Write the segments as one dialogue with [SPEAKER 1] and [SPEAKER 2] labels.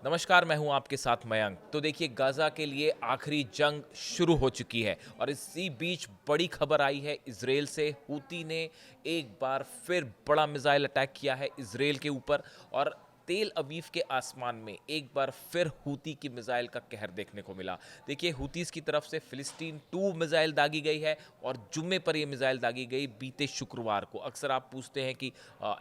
[SPEAKER 1] नमस्कार, मैं हूं आपके साथ मयंक। तो देखिए, गाज़ा के लिए आखिरी जंग शुरू हो चुकी है और इसी बीच बड़ी खबर आई है इजराइल से। हूती ने एक बार फिर बड़ा मिसाइल अटैक किया है इजराइल के ऊपर और तेल अवीव के आसमान में एक बार फिर हूती की मिसाइल का कहर देखने को मिला। देखिए, हूतीस की तरफ से फिलिस्तीन 2 मिसाइल दागी गई है और जुम्मे पर यह मिसाइल दागी गई बीते शुक्रवार को। अक्सर आप पूछते हैं कि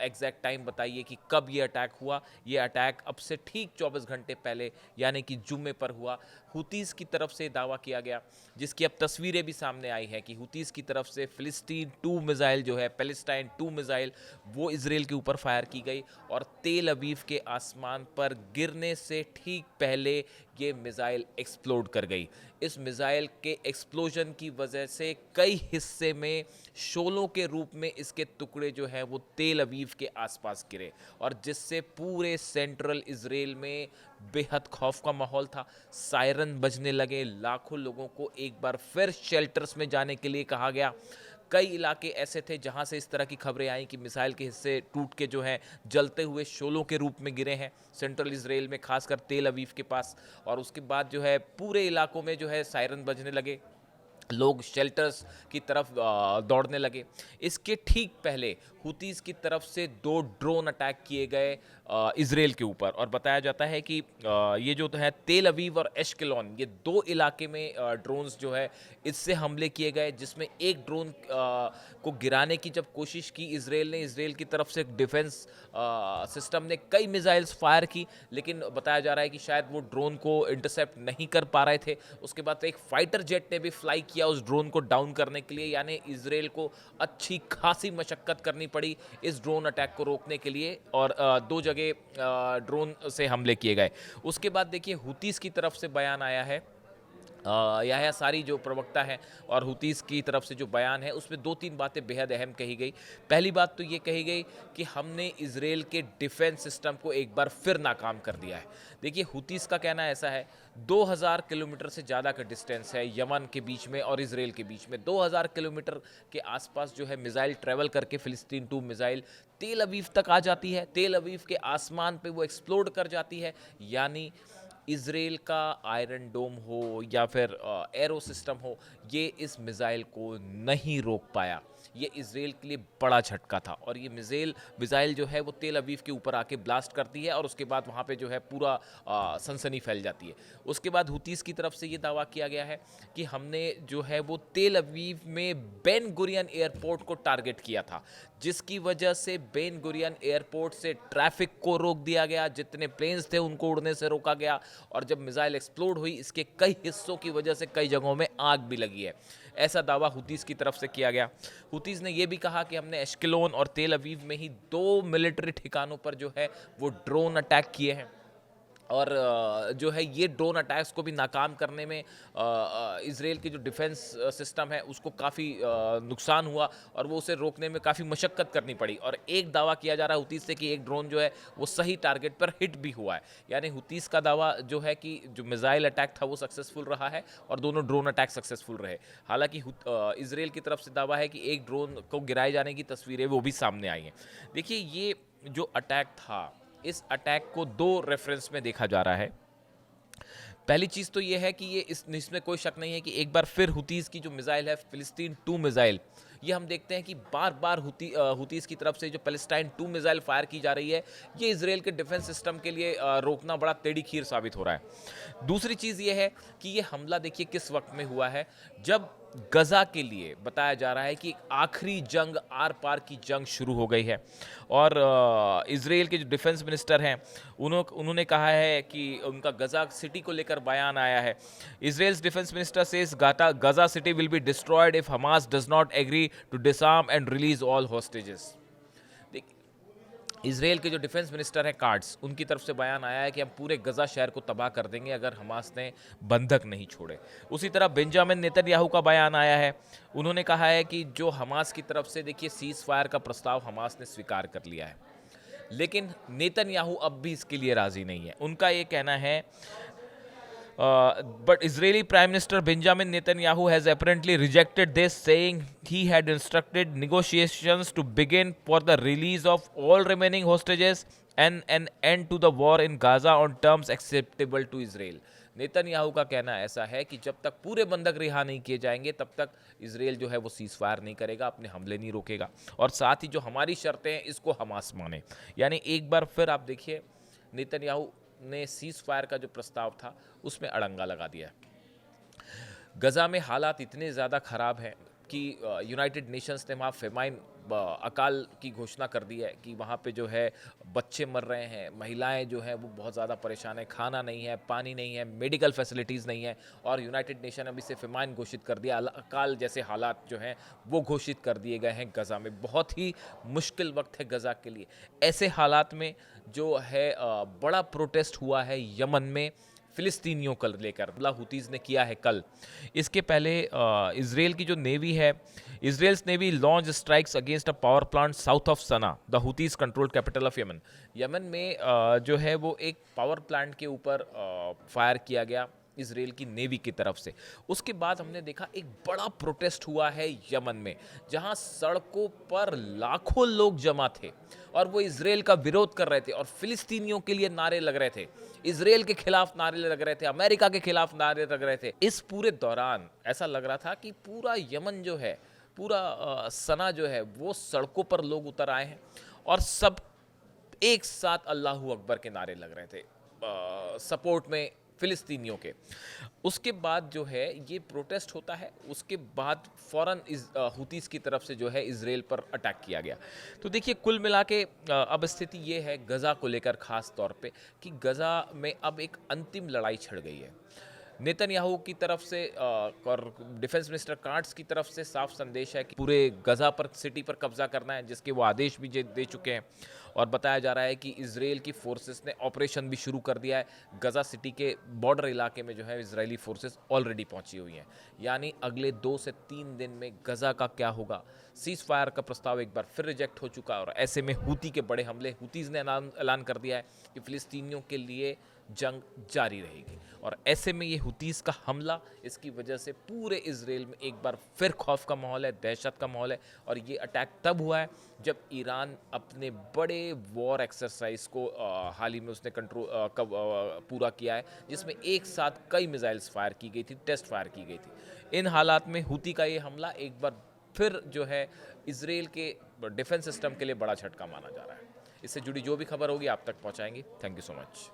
[SPEAKER 1] एग्जैक्ट टाइम बताइए कि कब ये अटैक हुआ। ये अटैक अब से ठीक 24 घंटे पहले यानी कि जुम्मे पर हुआ। हूतीस की तरफ से दावा किया गया, जिसकी अब तस्वीरें भी सामने आई हैं कि हूतीस की तरफ से फिलिस्तीन 2 मिसाइल जो है, पैलेस्टाइन 2 मिसाइल, वो इसराइल के ऊपर फायर की गई और तेल अवीव के आसमान पर गिरने से ठीक पहले ये मिसाइल एक्सप्लोड कर गई। इस मिसाइल के एक्सप्लोजन की वजह से कई हिस्से में शोलों के रूप में इसके टुकड़े जो हैं वो तेल अवीव के आसपास गिरे और जिससे पूरे सेंट्रल इसराइल में बेहद खौफ का माहौल था। सायरन बजने लगे, लाखों लोगों को एक बार फिर शेल्टर्स में जाने के लिए कहा गया। कई इलाके ऐसे थे जहां से इस तरह की खबरें आई कि मिसाइल के हिस्से टूट के जो हैं जलते हुए शोलों के रूप में गिरे हैं सेंट्रल इसराइल में, खासकर तेल अवीव के पास। और उसके बाद जो है पूरे इलाकों में जो है सायरन बजने लगे, लोग शेल्टर्स की तरफ दौड़ने लगे। इसके ठीक पहले हुतीस की तरफ से 2 ड्रोन अटैक किए गए इसराइल के ऊपर और बताया जाता है कि ये जो है तेल अवीव और एश्केलॉन, ये 2 इलाके में ड्रोन्स जो है इससे हमले किए गए, जिसमें एक ड्रोन को गिराने की जब कोशिश की इसराइल ने, इसराइल की तरफ से डिफेंस सिस्टम ने कई मिसाइल्स फायर की, लेकिन बताया जा रहा है कि शायद वो ड्रोन को इंटरसेप्ट नहीं कर पा रहे थे। उसके बाद एक फाइटर जेट ने भी फ्लाई किया उस ड्रोन को डाउन करने के लिए, यानी इसराइल को अच्छी खासी मशक्कत करनी पड़ी इस ड्रोन अटैक को रोकने के लिए और 2 जगह ड्रोन से हमले किए गए। उसके बाद देखिए, हुतीस की तरफ से बयान आया है, याह्या सारी जो प्रवक्ता हैं और हुतीस की तरफ से जो बयान है उसमें 2-3 बातें बेहद अहम कही गई। पहली बात तो ये कही गई कि हमने इसराइल के डिफेंस सिस्टम को एक बार फिर नाकाम कर दिया है। देखिए, हुतीस का कहना ऐसा है, 2000 किलोमीटर से ज़्यादा का डिस्टेंस है यमन के बीच में और इसराइल के बीच में। 2000 किलोमीटर के आसपास जो है मिसाइल ट्रैवल करके फिलिस्तीन 2 मिसाइल तेल अवीव तक आ जाती है, तेल अवीव के आसमान पे वो एक्सप्लोड कर जाती है। यानी इसराइल का आयरन डोम हो या फिर एरो सिस्टम हो, ये इस मिसाइल को नहीं रोक पाया। ये इसराइल के लिए बड़ा झटका था और ये मिसाइल जो है वो तेल अवीव के ऊपर आके ब्लास्ट करती है और उसके बाद वहाँ पे जो है पूरा सनसनी फैल जाती है। उसके बाद हुतीस की तरफ से ये दावा किया गया है कि हमने जो है वो तेल अवीव में बेन गुरियन एयरपोर्ट को टारगेट किया था, जिसकी वजह से बेन गुरियन एयरपोर्ट से ट्रैफिक को रोक दिया गया, जितने प्लेन्स थे उनको उड़ने से रोका गया और जब मिसाइल एक्सप्लोड हुई इसके कई हिस्सों की वजह से कई जगहों में आग भी लगी है। ऐसा दावा हुतीस की तरफ से किया गया। हुतीस ने यह भी कहा कि हमने एश्केलोन और तेल अवीव में ही 2 मिलिट्री ठिकानों पर जो है वो ड्रोन अटैक किए हैं और जो है ये ड्रोन अटैक्स को भी नाकाम करने में इसराइल की जो डिफेंस सिस्टम है उसको काफ़ी नुकसान हुआ और वो उसे रोकने में काफ़ी मशक्क़त करनी पड़ी। और एक दावा किया जा रहा है हुतीस से कि एक ड्रोन जो है वो सही टारगेट पर हिट भी हुआ है। यानी हुतीस का दावा जो है कि जो मिसाइल अटैक था वो सक्सेसफुल रहा है और दोनों ड्रोन अटैक सक्सेसफुल रहे। हालांकि इसराइल की तरफ से दावा है कि एक ड्रोन को गिराए जाने की तस्वीरें वो भी सामने आई हैं। देखिए, ये जो अटैक था, इस अटैक को 2 रेफरेंस में देखा जा रहा है। पहली चीज़ तो ये है कि ये इसमें कोई शक नहीं है कि एक बार फिर हुतीस की जो मिसाइल है फिलिस्तीन 2 मिसाइल, ये हम देखते हैं कि बार बार हुतीस की तरफ से जो पैलेस्टाइन 2 मिसाइल फायर की जा रही है, ये इसराइल के डिफेंस सिस्टम के लिए रोकना बड़ा टेढ़ी खीर साबित हो रहा है। दूसरी चीज़ ये है कि ये हमला देखिए किस वक्त में हुआ है, जब गजा के लिए बताया जा रहा है कि आखिरी जंग, आर पार की जंग शुरू हो गई है और इसराइल के जो डिफेंस मिनिस्टर हैं उन्होंने कहा है कि उनका गजा सिटी को लेकर बयान आया है। Israel's defense minister says Gaza city will be destroyed if Hamas does not agree to disarm and release all hostages. Israel के जो डिफेंस मिनिस्टर हैं कार्ड्स, उनकी तरफ से बयान आया है कि हम पूरे गजा शहर को तबाह कर देंगे अगर हमास ने बंधक नहीं छोड़े। उसी तरह बेंजामिन नेतन्याहू का बयान आया है। उन्होंने कहा है कि जो हमास की तरफ से देखिए सीज फायर का प्रस्ताव हमास ने स्वीकार कर लिया है, लेकिन नेतन्याहू अब भी इसके लिए राजी नहीं है। उनका ये कहना है but Israeli Prime Minister Benjamin Netanyahu has apparently rejected this, saying he had instructed negotiations to begin for the release of all remaining hostages an end to the war in Gaza on terms acceptable to Israel। Netanyahu का कहना ऐसा है कि जब तक पूरे बंधक रिहा नहीं किए जाएंगे तब तक इसराइल जो है वो सीज फायर नहीं करेगा, अपने हमले नहीं रोकेगा, और साथ ही जो हमारी शर्तें हैं इसको हमास माने। यानी एक बार फिर आप देखिए, नेतन्याहू ने सीज फायर का जो प्रस्ताव था उसमें अड़ंगा लगा दिया है। गजा में हालात इतने ज़्यादा ख़राब हैं कि यूनाइटेड नेशंस ने वहाँ फेमाइन अकाल की घोषणा कर दी है कि वहाँ पे जो है बच्चे मर रहे हैं, महिलाएं जो हैं वो बहुत ज़्यादा परेशान है, खाना नहीं है, पानी नहीं है, मेडिकल फैसिलिटीज़ नहीं है, और यूनाइटेड नेशन अभी से फेमाइन घोषित कर दिया। अकाल जैसे हालात जो हैं वो घोषित कर दिए गए हैं गज़ा में। बहुत ही मुश्किल वक्त है गज़ा के लिए। ऐसे हालात में जो है बड़ा प्रोटेस्ट हुआ है यमन में फ़िलिस्तीनियों को लेकर, हमला हुतीज़ ने किया है कल। इसके पहले इजराइल की जो नेवी है, Israel's navy launch strikes against a power plant south of Sana, the हुतीज़ controlled capital of Yemen. Yemen में जो है वो एक पावर प्लांट के ऊपर फायर किया गया इसराइल की नेवी की तरफ से। उसके बाद हमने देखा एक बड़ा प्रोटेस्ट हुआ है यमन में, जहां सड़कों पर लाखों लोग जमा थे और वो इसराइल का विरोध कर रहे थे और फिलिस्तीनियों के लिए नारे लग रहे थे, इसराइल के खिलाफ नारे लग रहे थे, अमेरिका के खिलाफ नारे लग रहे थे। इस पूरे दौरान ऐसा लग रहा था कि पूरा यमन जो है, पूरा सना जो है वो सड़कों पर लोग उतर आए हैं और सब एक साथ अल्लाहू अकबर के नारे लग रहे थे सपोर्ट में फिलिस्तीनियों के। उसके बाद जो है ये प्रोटेस्ट होता है, उसके बाद फ़ौरन हुतीज़ की तरफ से जो है इसराइल पर अटैक किया गया। तो देखिए कुल मिला के अब स्थिति ये है गज़ा को लेकर ख़ास तौर पे कि गज़ा में अब एक अंतिम लड़ाई छिड़ गई है। नेतन्याहू की तरफ से और डिफेंस मिनिस्टर कांट्स की तरफ से साफ संदेश है कि पूरे गज़ा पर, सिटी पर कब्जा करना है, जिसके वो आदेश भी दे चुके हैं। और बताया जा रहा है कि इसराइल की फोर्सेस ने ऑपरेशन भी शुरू कर दिया है। गज़ा सिटी के बॉर्डर इलाके में जो है इजरायली फोर्सेस ऑलरेडी पहुंची हुई हैं। यानी अगले 2 से 3 दिन में गज़ा का क्या होगा। सीज फायर का प्रस्ताव एक बार फिर रिजेक्ट हो चुका है और ऐसे में हूती के बड़े हमले, हुतीज़ ने ऐलान कर दिया है कि फ़िलिस्तीनियों के लिए जंग जारी रहेगी। और ऐसे में ये हुतीज़ का हमला, इसकी वजह से पूरे इसराइल में एक बार फिर खौफ का माहौल है, दहशत का माहौल है। और ये अटैक तब हुआ है जब ईरान अपने बड़े वॉर एक्सरसाइज को हाल ही में उसने पूरा किया है, जिसमें एक साथ कई मिसाइल्स फायर की गई थी, टेस्ट फायर की गई थी। इन हालात में हूती का ये हमला एक बार फिर जो है इसराइल के डिफेंस सिस्टम के लिए बड़ा झटका माना जा रहा है। इससे जुड़ी जो भी खबर होगी आप तक पहुंचाएंगे। Thank you so much.